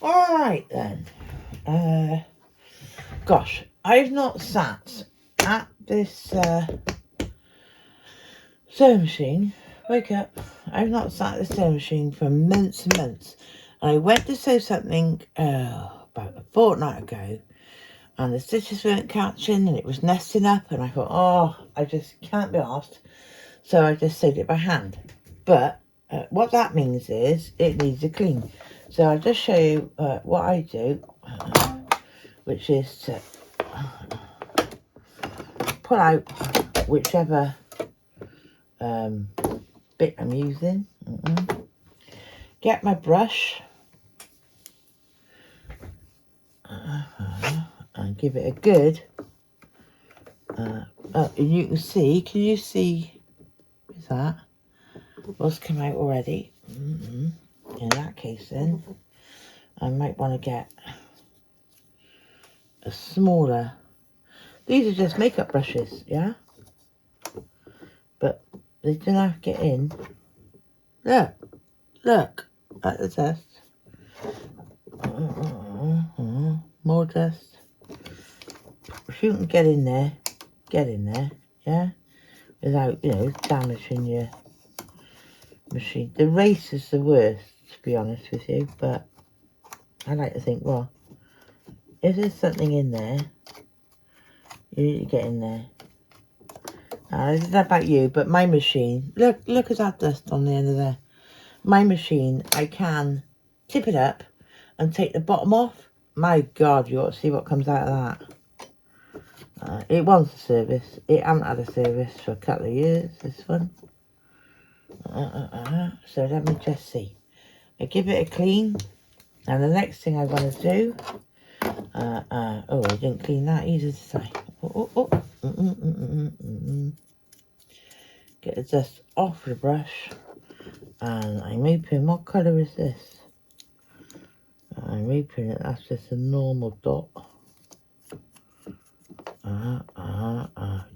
Alright then. Gosh, I've not sat at this sewing machine. Wake up. I've not sat at the sewing machine for months and months. And I went to sew something about a fortnight ago, and the stitches weren't catching and it was nesting up, and I thought, oh, I just can't be asked. So I just sewed it by hand. But what that means is it needs a clean. So I'll just show you what I do, which is to pull out whichever bit I'm using. Get my brush and give it a good. You can see. Can you see? Is that what's come out already? In that case, then I might want to get a smaller. These are just makeup brushes, yeah. But they don't have to get in. Look at the dust. More dust. If you can get in there, yeah, without, damaging your machine. The race is the worst, to be honest with you, but I like to think, well, if there's something in there, you need to get in there. I don't know about you, but my machine, look at that dust on the end of there. My machine, I can tip it up and take the bottom off. My God, you ought to see what comes out of that. It wants a service. It hasn't had a service for a couple of years, this one. So let me just see. I give it a clean. And the next thing I want to do... oh, I didn't clean that either, did I? Get the dust off the brush. And I'm hoping, what colour is this? I'm hoping that that's just a normal dot.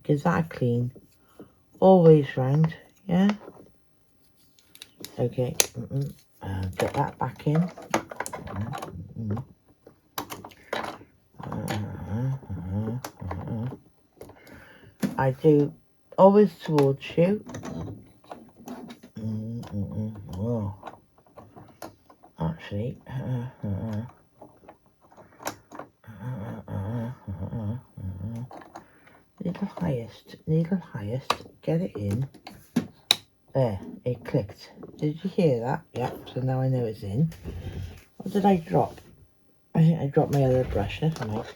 Gives that a clean all the way round, yeah? Okay, get that back in. I do always towards you. Oh. Actually, needle highest, get it in. There, it clicked. Did you hear that? Yep, so now I know it's in. What did I drop? I think I dropped my other brush, never mind.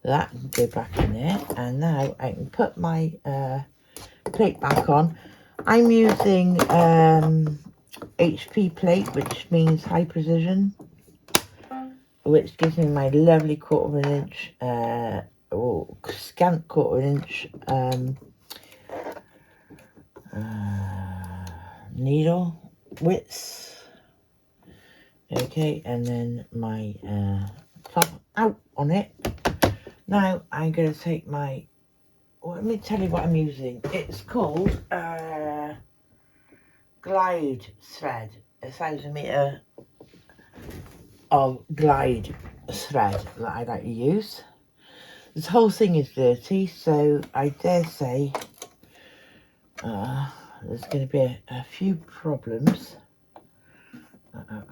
That can go back in there, and now I can put my plate back on. I'm using HP plate, which means high precision, which gives me my lovely 1/4 inch, or scant 1/4 inch needle width. Okay, and then my top out on it. Now I'm going to take my, let me tell you what I'm using. It's called glide thread, 1,000 metre of glide thread that I like to use. This whole thing is dirty, so I dare say there's going to be a few problems. I'm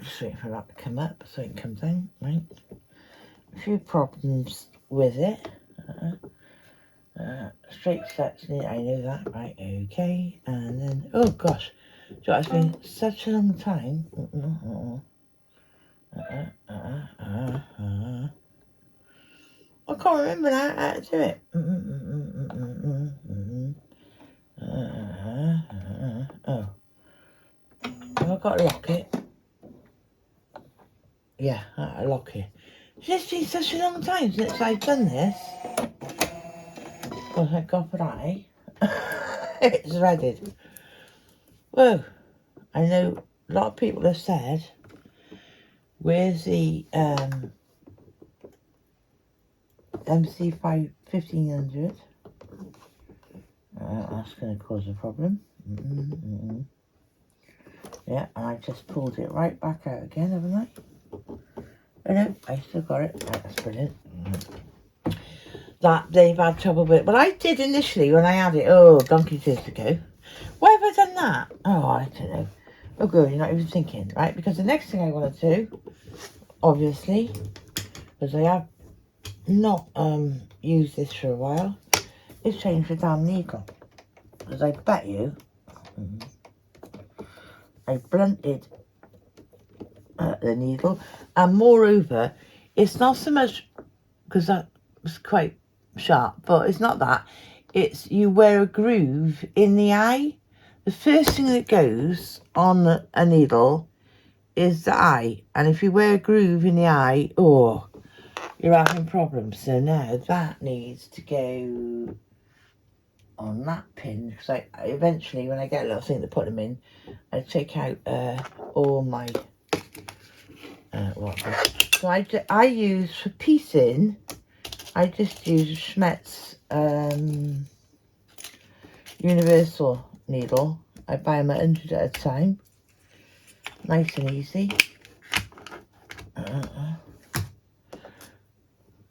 just waiting for that to come up so it can come down, right? A few problems with it. Straight sets, I know that, right? Okay, and then, oh gosh, so it's been such a long time. I can't remember how to do it. Oh, have I got to lock it? Yeah, I lock it. It's just been such a long time since I've done this. Well, thank God for that, eh? It's threaded. Whoa. I know a lot of people have said, where's the MC5 1500? That's going to cause a problem. Yeah, and I just pulled it right back out again, haven't I? Oh no, I still got it. Right, that's brilliant. That they've had trouble with. But I did initially when I had it, donkey's years ago. Why have I done that? Oh, I don't know. Oh good, you're not even thinking, right? Because the next thing I want to do, obviously, because I have not used this for a while, is change the damn needle. Because I bet you I blunted the needle, and moreover, it's not so much because that was quite sharp, but it's not that. It's you wear a groove in the eye. The first thing that goes on a needle is the eye, and if you wear a groove in the eye, you're having problems. So now that needs to go on that pin, because I eventually, when I get a little thing to put them in, I take out all my so I use for piecing, I just use Schmetz universal needle. I buy them 100 at a time, nice and easy.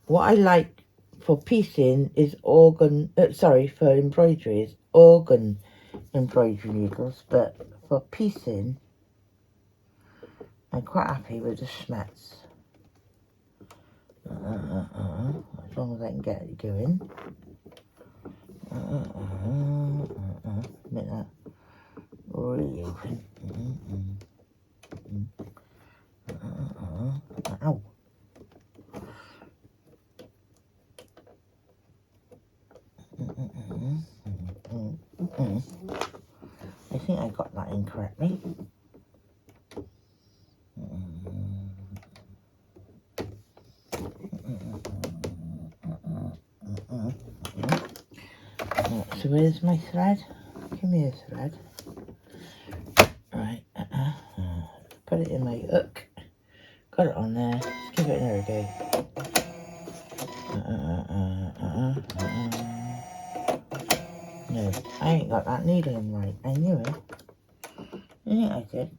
What I like for piecing is for embroidery is organ embroidery needles, but for piecing I'm quite happy with the Schmetz. As long as I can get it going. Make that really open. Ow. I think I got that incorrectly. So where's my thread? Give me a thread. Right, put it in my hook. Got it on there. Let's give it another go. No, I ain't got that needle in right. I knew it. Yeah, I did.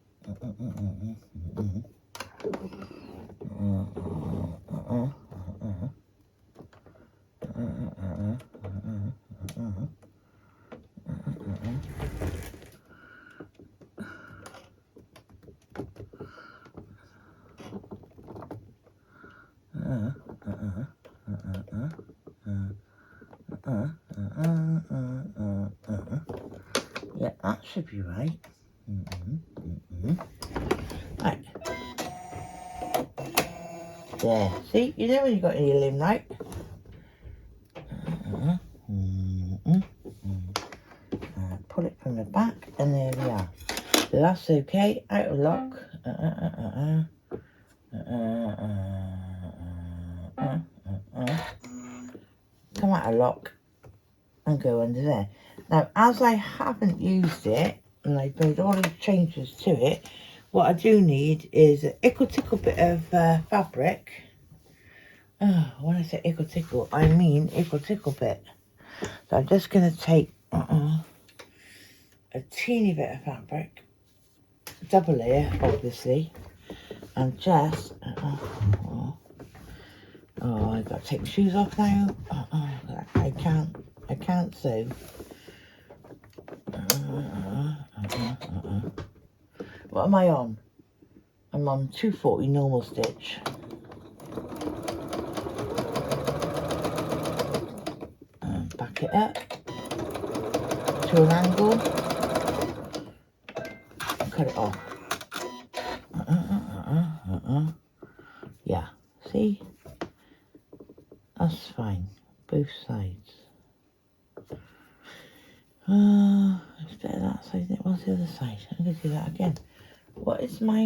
Yeah, that should be right. Right. There. See, you know when you got your limb right. Pull it from the back, and there we are. So that's okay. Out of lock. Come out of lock and go under there. Now, as I haven't used it and I've made all these changes to it, what I do need is an ickle tickle bit of fabric. When I say ickle tickle, I mean ickle tickle bit. So I'm just going to take a teeny bit of fabric, double layer obviously, and just I've got to take my shoes off now. I can't sew. What am I on? I'm on 240 normal stitch. Back it up to an angle. Cut it off. Yeah, see? That's fine. Both sides. It's better that side than it was the other side. I'm going to do that again. What is my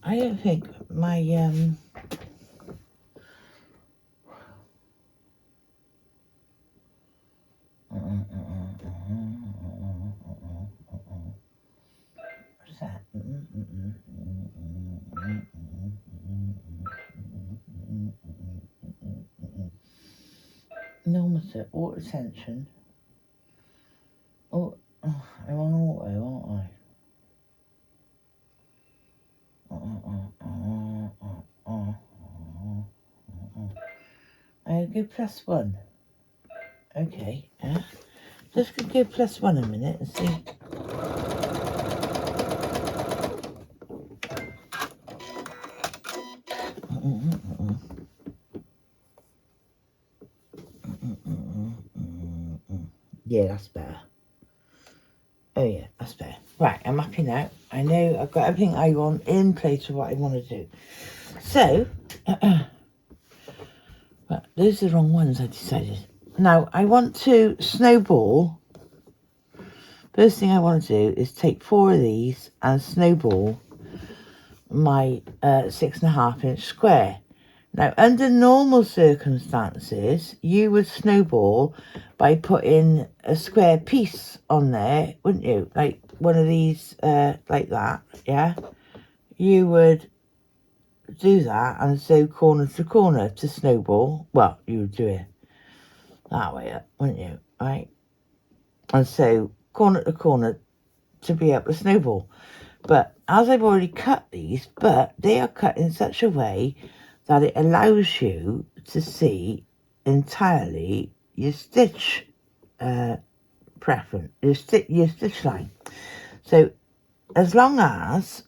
I don't think my Normal set, water tension. Oh, I'm on auto, aren't I? I'll go +1. Okay, yeah. Just gonna go +1 a minute and see. Yeah, that's better. Oh yeah, that's better. Right, I'm happy now. I know I've got everything I want in place for what I want to do. So, but those are the wrong ones I decided. Now, I want to snowball. First thing I want to do is take 4 of these and snowball my 6.5 inch square. Now, under normal circumstances, you would snowball by putting a square piece on there, wouldn't you? Like one of these, like that, yeah? You would do that and sew corner to corner to snowball. Well, you would do it that way up, wouldn't you? Right? And sew corner to corner to be able to snowball. But as I've already cut these, but they are cut in such a way that it allows you to see entirely your stitch preference, your stitch line. So as long as,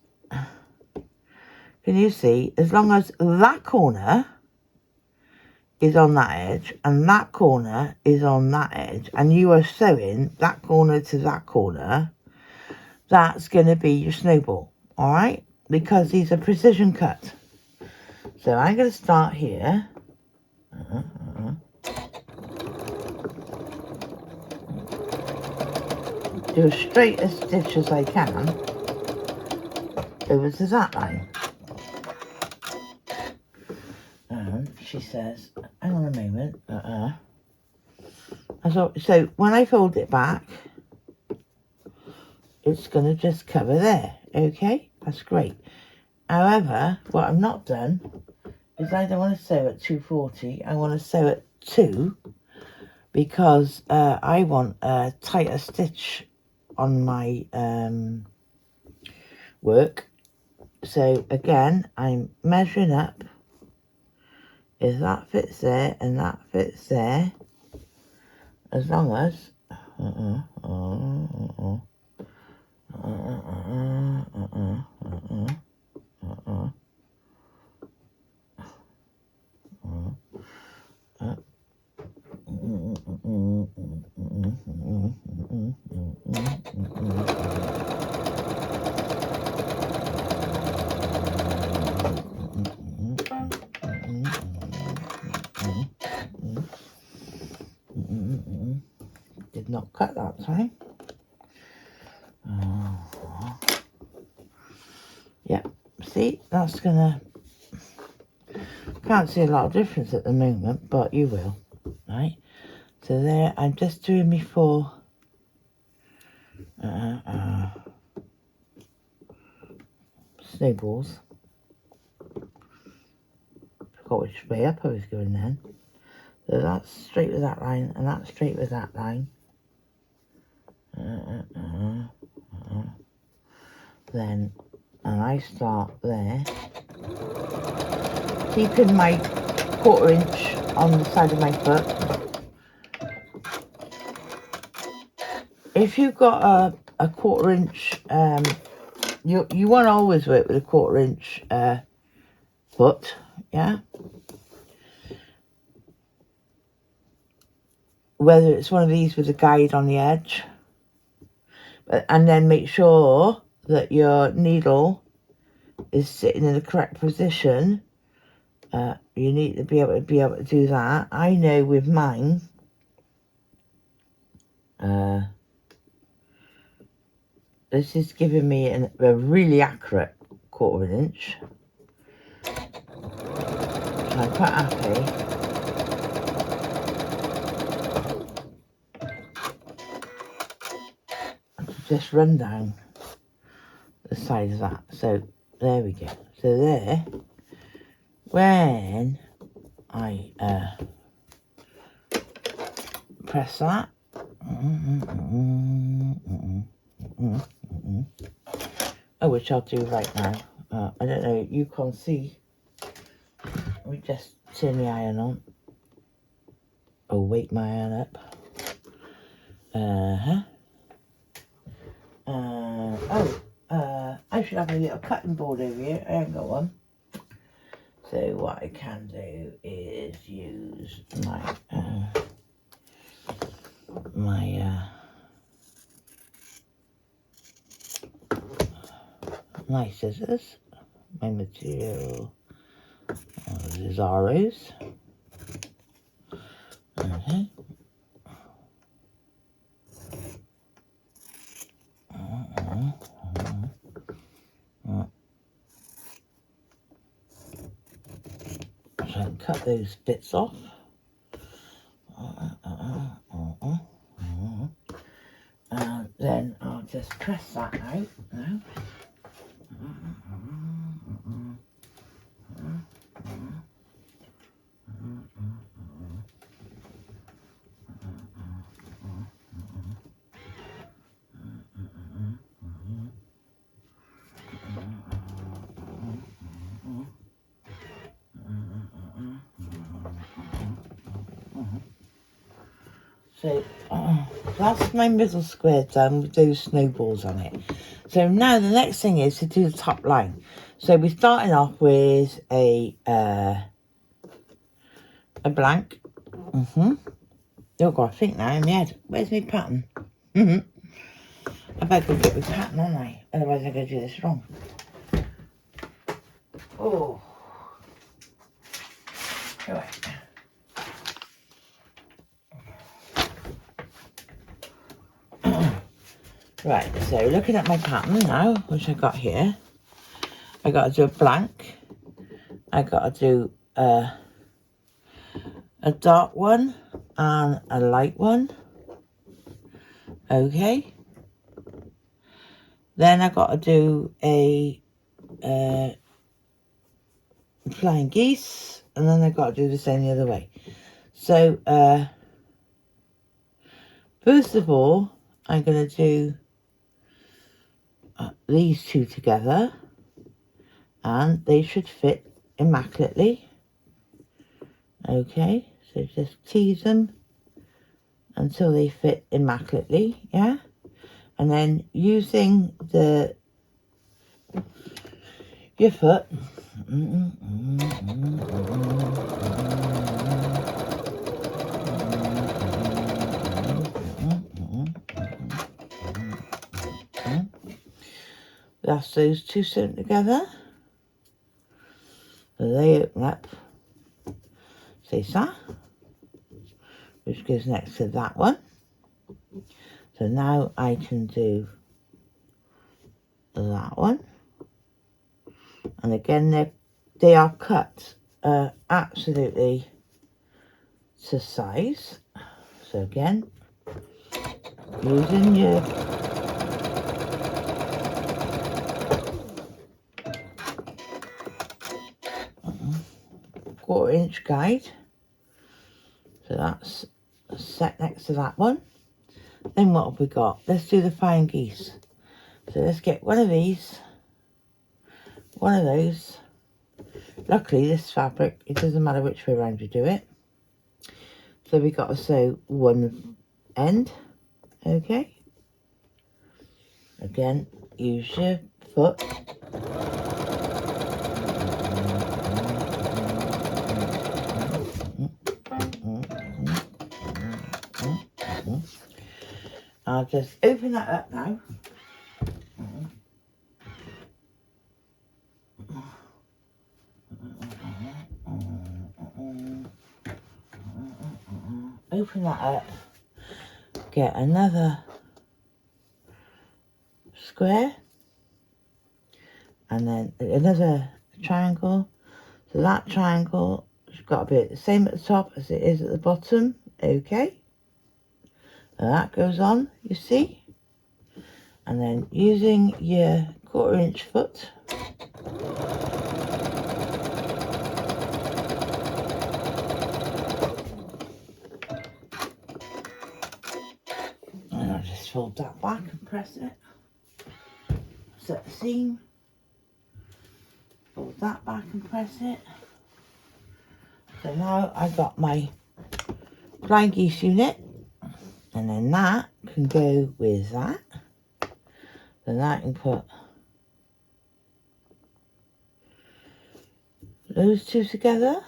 can you see, as long as that corner is on that edge and that corner is on that edge, and you are sewing that corner to that corner, that's going to be your snowball, all right? Because these are precision cut. So I'm going to start here. Do as straight a stitch as I can over to that line. And she says, hang on a moment. So when I fold it back, it's going to just cover there. Okay, that's great. However, what I've not done is I don't want to sew at 240. I want to sew at 2 because I want a tighter stitch on my work. So again, I'm measuring up. If that fits there and that fits there, as long as did not cut that time. Yep, see, that's gonna, can't see a lot of difference at the moment, but you will, right? So there, I'm just doing me 4 snowballs. Forgot which way up I was going then. So that's straight with that line, and that's straight with that line. Then, and I start there, keeping my 1/4 inch on the side of my foot. If you've got a 1/4 inch, you want to always work with a 1/4 inch foot, yeah? Whether it's one of these with a guide on the edge, and then make sure that your needle is sitting in the correct position. You need to be able to do that. I know with mine, this is giving me a really accurate 1/4 inch. So I'm quite happy. Just run down the side of that. So there we go. So there, when I press that, which I'll do right now. I don't know, you can't see. We just turn the iron on. Oh, wake my iron up. I should have a little cutting board over here. I haven't got one. So what I can do is use my scissors, my material, Zaros. Okay. So I can cut those bits off. And then I'll just press that out now. So that's my middle square done with those snowballs on it. So now the next thing is to do the top line. So we're starting off with a blank. Oh God, I think now in my head. Where's my pattern? I better go get my pattern, aren't I? Otherwise I'm going to do this wrong. Oh. Right. Right, so looking at my pattern now, which I got here, I got to do a blank. I got to do a dark one and a light one. Okay. Then I got to do a flying geese, and then I got to do the same the other way. So first of all, I'm going to do these two together, and they should fit immaculately. Okay, so just tease them until they fit immaculately, yeah? And then using your foot, that's those two sewn together. So they open up, see that, which goes next to that one. So now I can do that one. And again, they are cut absolutely to size. So again, using your quarter-inch guide. So that's set next to that one. Then what have we got? Let's do the flying geese. So let's get one of these, one of those. Luckily this fabric, it doesn't matter which way around you do it. So we got to sew one end. Okay. Again, use your foot. I'll just open that up now. Open that up. Get another square. And then another triangle. So that triangle has got to be the same at the top as it is at the bottom. Okay. And that goes on, you see. And then using your 1/4 foot. And I'll just fold that back and press it. Set the seam. Fold that back and press it. So now I've got my blind geese unit, and then that can go with that. Then I can put those two together.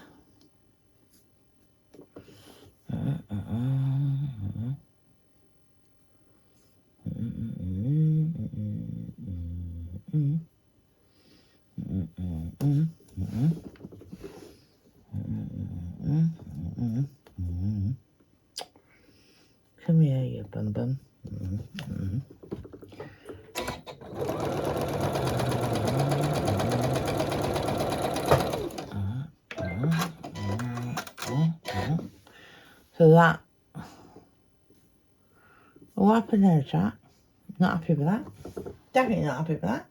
Come here, you bum bum. So that, what happened there, Jack? Not happy with that. Definitely not happy with that.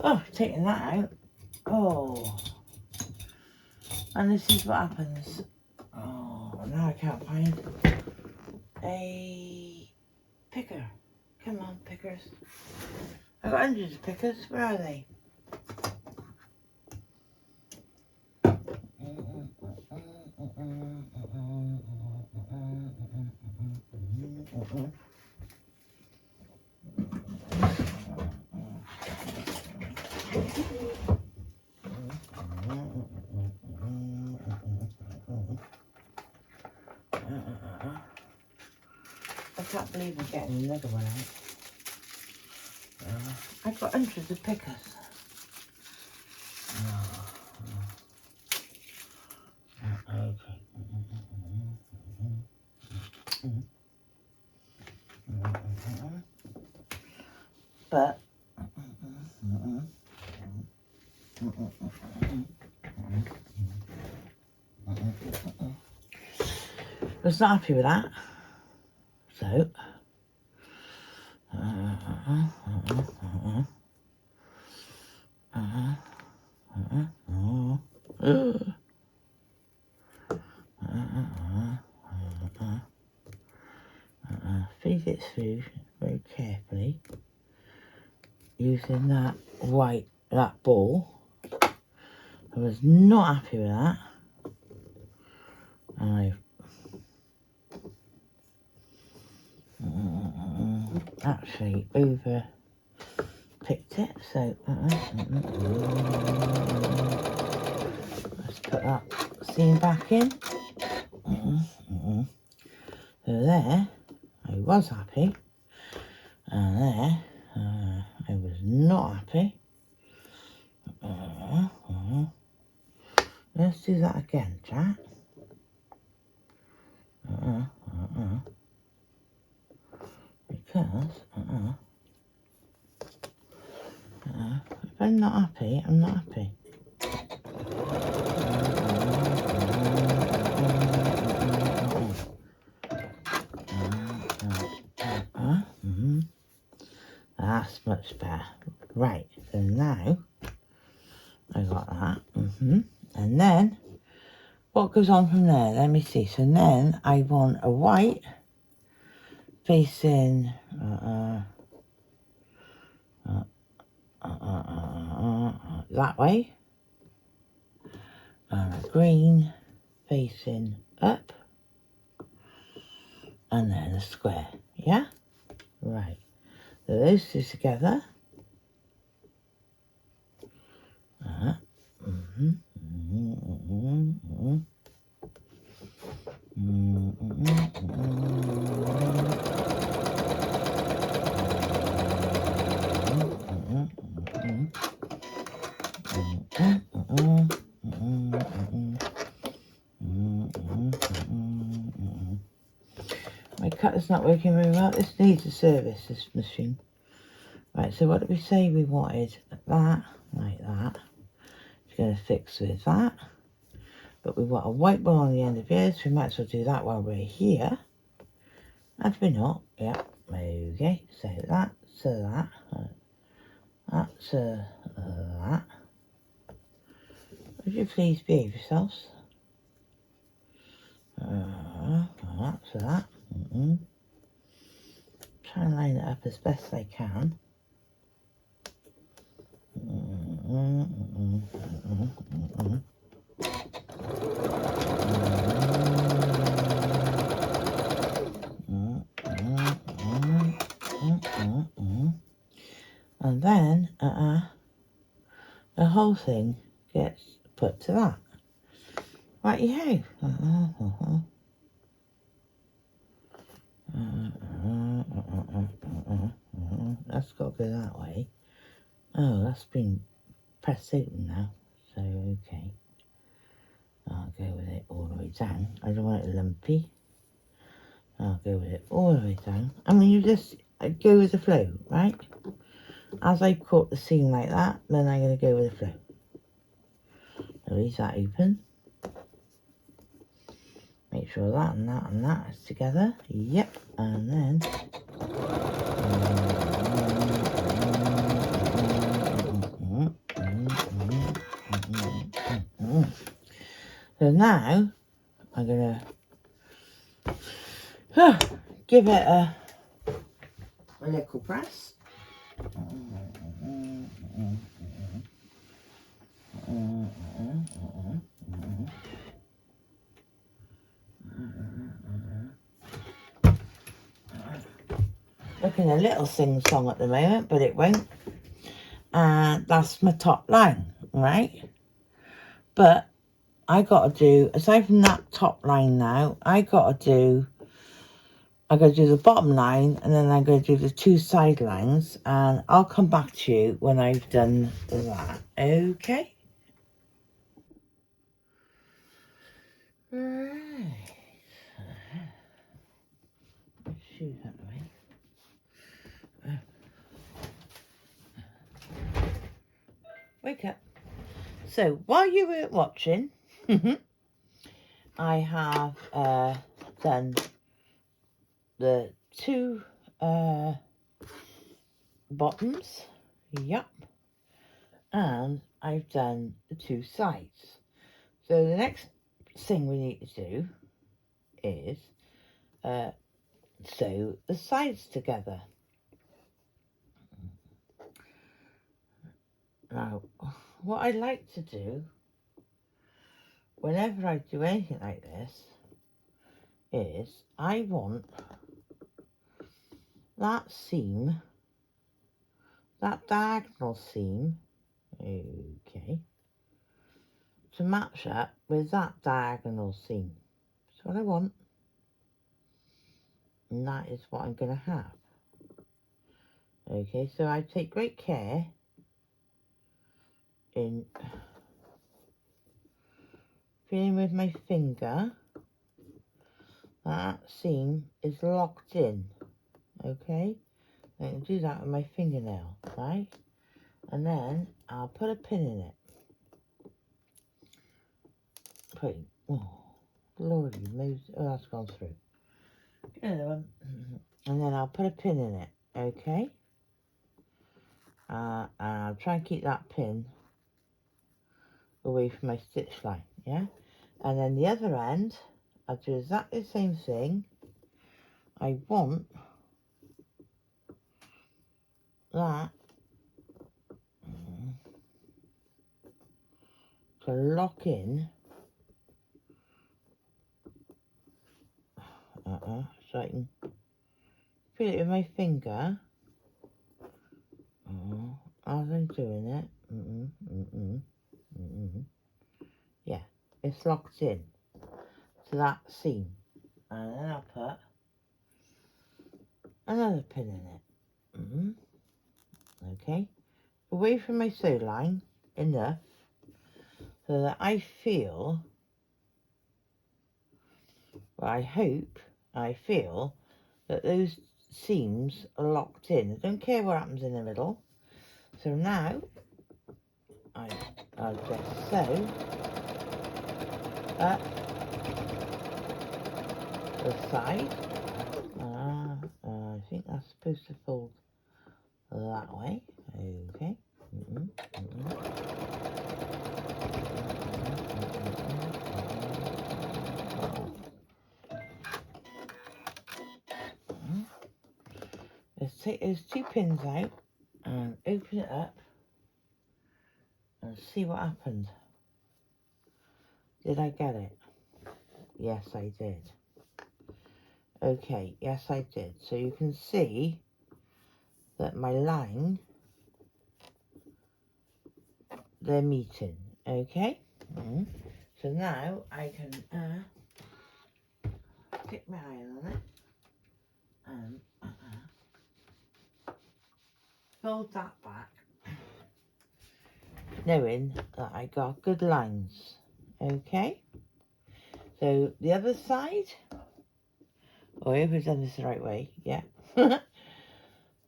Oh, taking that out. Oh. And this is what happens. Oh, now I can't find a picker. Come on, pickers. I've got hundreds of pickers. Where are they? I can't believe I'm getting another one out. I've got hundreds of pickers. Okay. But I was not happy with that. So feed it through very carefully using that ball. I was not happy with that. I actually over picked it, so let's put that seam back in. So there I was happy, and there I was not happy. Let's do that again, Jack. Because if I'm not happy, I'm not happy. That's much better. Right, so now I got that. And then what goes on from there? Let me see. So then I want a white facing that way, and a green facing up, and then a square. Yeah, right. So those two together. My cutter's not working very well. This needs a service, this machine. Right, so what did we say we wanted? That, like that. It's going to fix with that. But we want a white ball on the end of here, so we might as well do that while we're here. Have we not? Yep. Okay, so that, That's that. Would you please behave yourselves? That's that. Try and line it up as best I can. And then the whole thing gets put to that. Righty-ho. That's got to go that way. Oh, that's been pressed open now. So, okay. I'll go with it all the way down. I don't want it lumpy. I'll go with it all the way down. I mean, you just go with the flow, right? As I caught the seam like that, then I'm going to go with the flow. Leave that open. Make sure that and that and that is together. Yep. And then... So now, I'm going to give it a little press. Looking a little sing-song at the moment, but it won't. And that's my top line, right? But I got to do, aside from that top line now, I got to do the bottom line, and then I'm going to do the two side lines, and I'll come back to you when I've done that, okay? Right. Shoes out the way. Wake up. So, while you were watching, I have done the two bottoms, yep, and I've done the two sides. So the next thing we need to do is sew the sides together. Now, what I like to do whenever I do anything like this is I want that seam, that diagonal seam, okay, to match up with that diagonal seam. That's what I want. And that is what I'm going to have. Okay, so I take great care in feeling with my finger that seam is locked in. Okay, I can do that with my fingernail, right? And then I'll put a pin in it. Oh, lordy, that's gone through. Another one. And then I'll put a pin in it, okay? And I'll try and keep that pin away from my stitch line, yeah? And then the other end, I'll do exactly the same thing. I want that to lock in. So I can feel it with my finger. As I'm doing it. Yeah, it's locked in to that seam. And then I'll put another pin in it. Okay, away from my sew line enough so that I feel, well, I feel that those seams are locked in. I don't care what happens in the middle. So now I'll just sew up the side. I think that's supposed to fold that way. Okay. those 2 pins out and open it up and see what happened. Did I get it? Yes, I did. Okay, yes, I did. So you can see that my line, they're meeting. Okay? So now I can stick my iron on it and fold that back, knowing that I got good lines. Okay? So the other side, oh, I hope I've done this the right way, yeah. The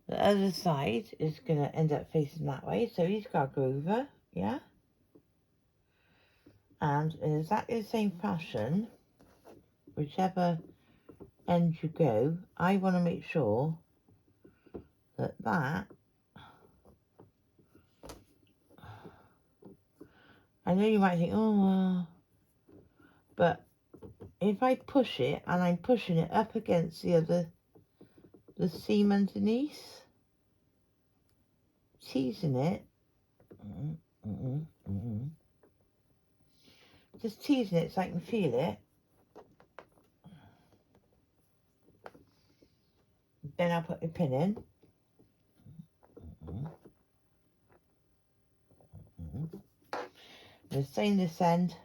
other side is going to end up facing that way, so he's got to go over, yeah. And in exactly the same fashion, whichever end you go, I want to make sure that I know you might think, oh, but if I push it, and I'm pushing it up against the seam underneath, teasing it, just teasing it so I can feel it. Then I'll put the pin in. The same this end.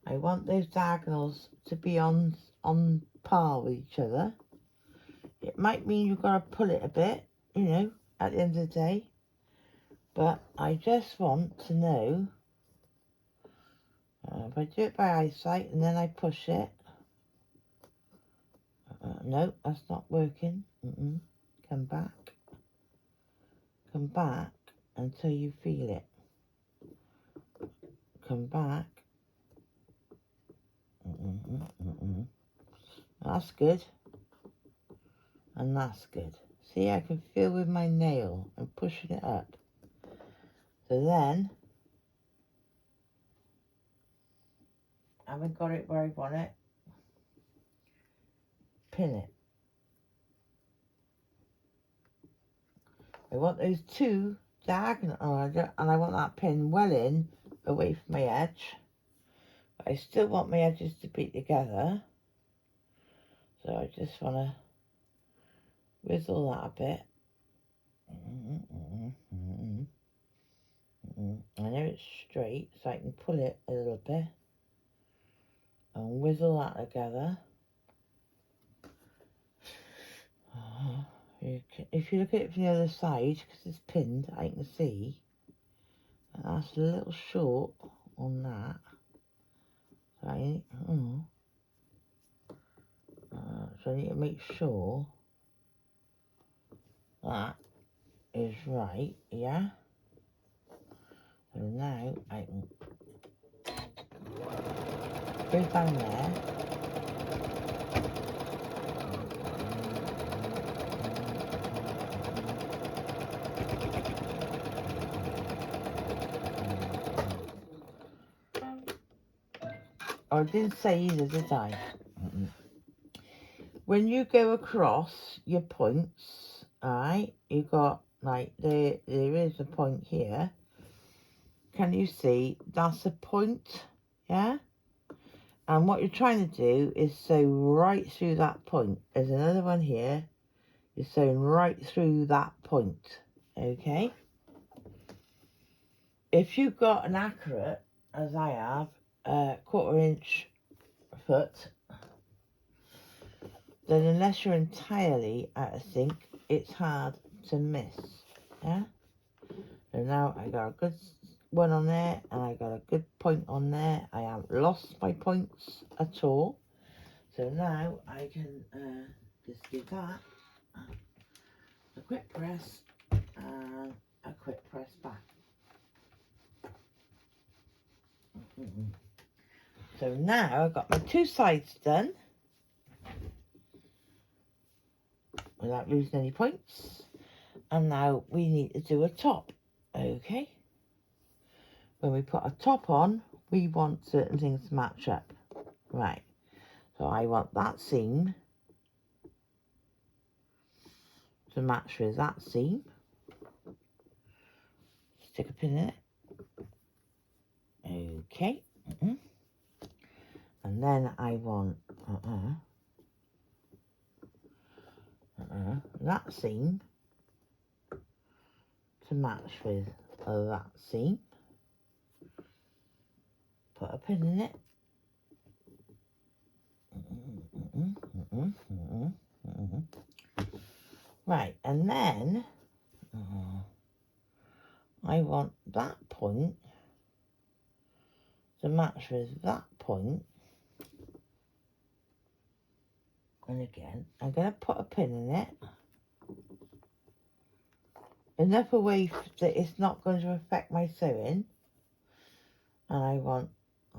I want those diagonals to be on par with each other. It might mean you've got to pull it a bit, you know, at the end of the day. But I just want to know, if I do it by eyesight and then I push it, no, that's not working. Come back until you feel it. Come back. That's good. And that's good. See, I can feel with my nail. I'm pushing it up. So then, haven't got it where I want it, pin it. I want those 2 diagonal, and I want that pin well in, away from my edge. But I still want my edges to be together. So I just want to whistle that a bit. I know it's straight, so I can pull it a little bit and whistle that together. If you look at it from the other side, because it's pinned, I can see that that's a little short on that. So I need to make sure that is right, yeah? So now I can go down there. Oh, I didn't say either, did I? When you go across your points, alright, you got, like, there is a point here. Can you see? That's a point, yeah? And what you're trying to do is sew right through that point. There's another one here. You're sewing right through that point, okay? If you've got an accurate, as I have, 1/4 inch foot, then unless you're entirely out of sync, it's hard to miss, yeah? So now I got a good one on there, and I got a good point on there. I haven't lost my points at all. So now I can just give that a quick press and a quick press back. So now I've got my 2 sides done without losing any points. And now we need to do a top, okay? When we put a top on, we want certain things to match up. Right, so I want that seam to match with that seam. Stick a pin in it. Okay. And then I want that seam to match with that seam. Put a pin in it. Right, and then I want that point to match with that point. And again, I'm going to put a pin in it. Enough away that it's not going to affect my sewing. And I want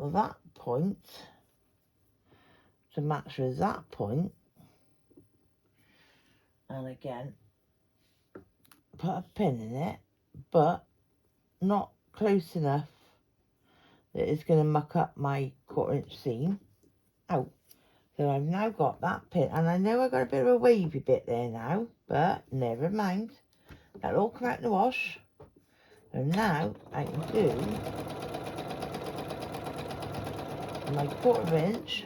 that point to match with that point. And again, put a pin in it, but not close enough that it's going to muck up my 1/4 inch seam out. So I've now got that pin, and I know I've got a bit of a wavy bit there now, but never mind. That'll all come out in the wash. And now I can do my 1/4 inch.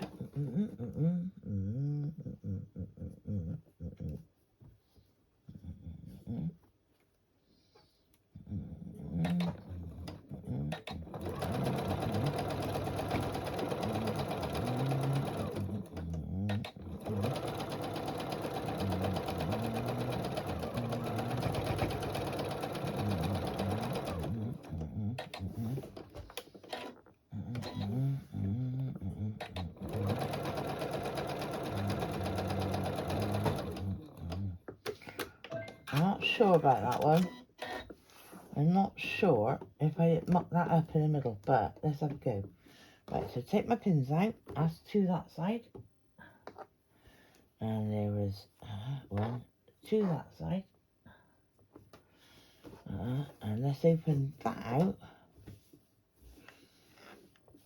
I'm not sure about that one. I'm not sure if I muck that up in the middle, but let's have a go. Right, so take my pins out, that's 2 that side. And there was 1, 2 that side. And let's open that out.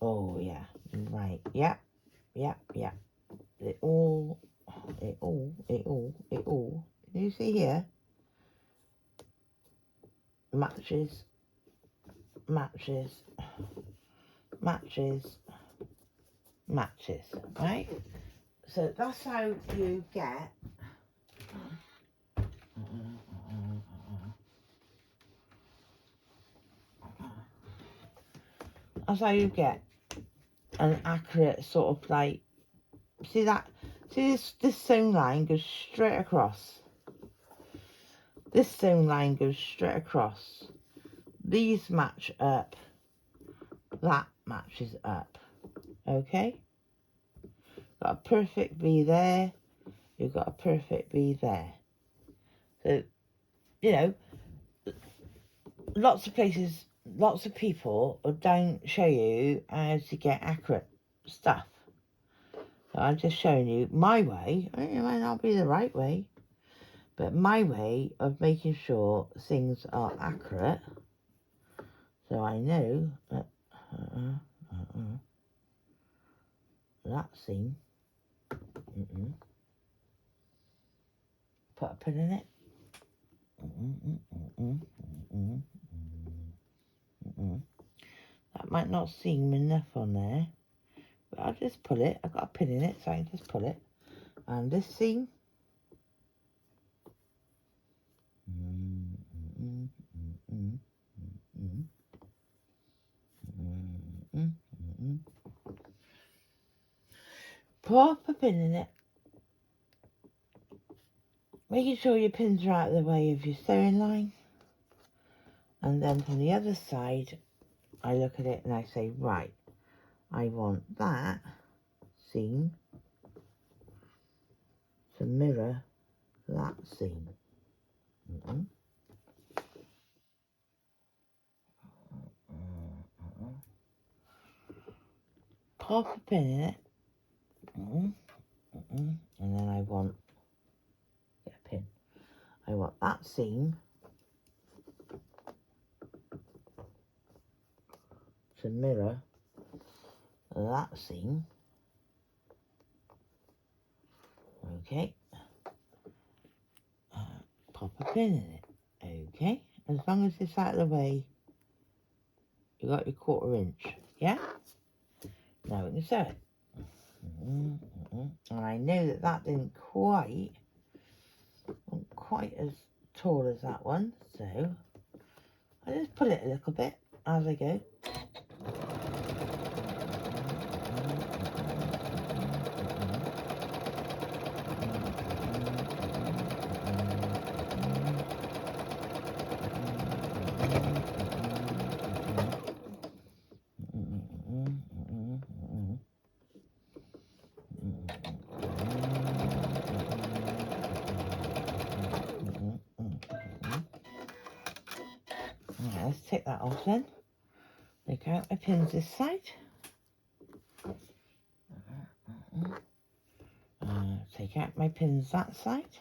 Oh yeah, right, yep. It all, you see here, matches, right? So that's how you get an accurate sort of like, see this sewn line goes straight across. This sewn line goes straight across. These match up. That matches up. Okay? Got a perfect V there. You've got a perfect V there. So, you know, lots of places, lots of people don't show you how to get accurate stuff. So I'm just showing you my way. It might not be the right way, but my way of making sure things are accurate. So I know that that seam. Put a pin in it. That might not seem enough on there, but I'll just pull it. I've got a pin in it, so I can just pull it. And this seam. Pop a pin in it. Making sure your pins are out of the way of your sewing line. And then from the other side, I look at it and I say, right, I want that seam to mirror that seam. Pop a pin in it. And then I want, get a pin. I want that seam to mirror that seam. Okay. Pop a pin in it. Okay, as long as it's out of the way, you got your 1/4 inch. Yeah. Now we can sew it. And I know that that didn't quite as tall as that one, so I just pull it a little bit as I go. Let's take that off then. Take out my pins this side. Take out my pins that side.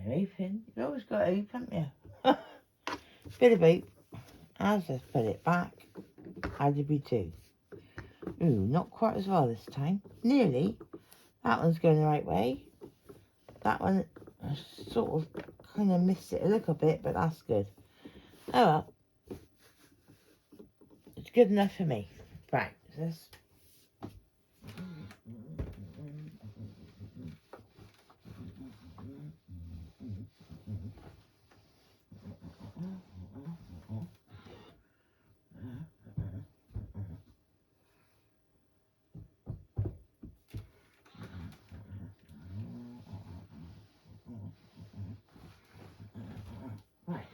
Open. You've always got to open, haven't you? Bit of boot. I'll just put it back. How did we do? Ooh, not quite as well this time. Nearly. That one's going the right way. That one, I sort of kind of missed it a little bit, but that's good. Oh well. It's good enough for me. Right, this. Right.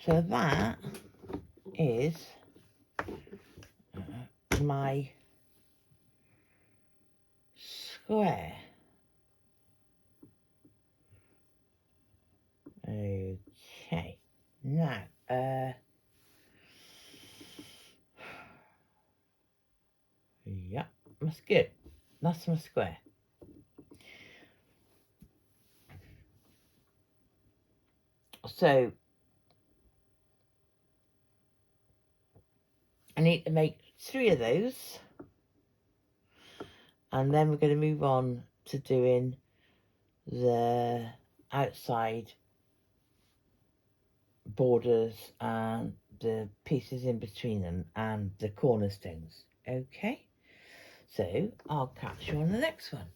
So that is my square. Okay. Now, yeah, that's good. That's my square. So, I need to make 3 of those. And then we're going to move on to doing the outside borders and the pieces in between them and the cornerstones. Okay, so I'll catch you on the next one.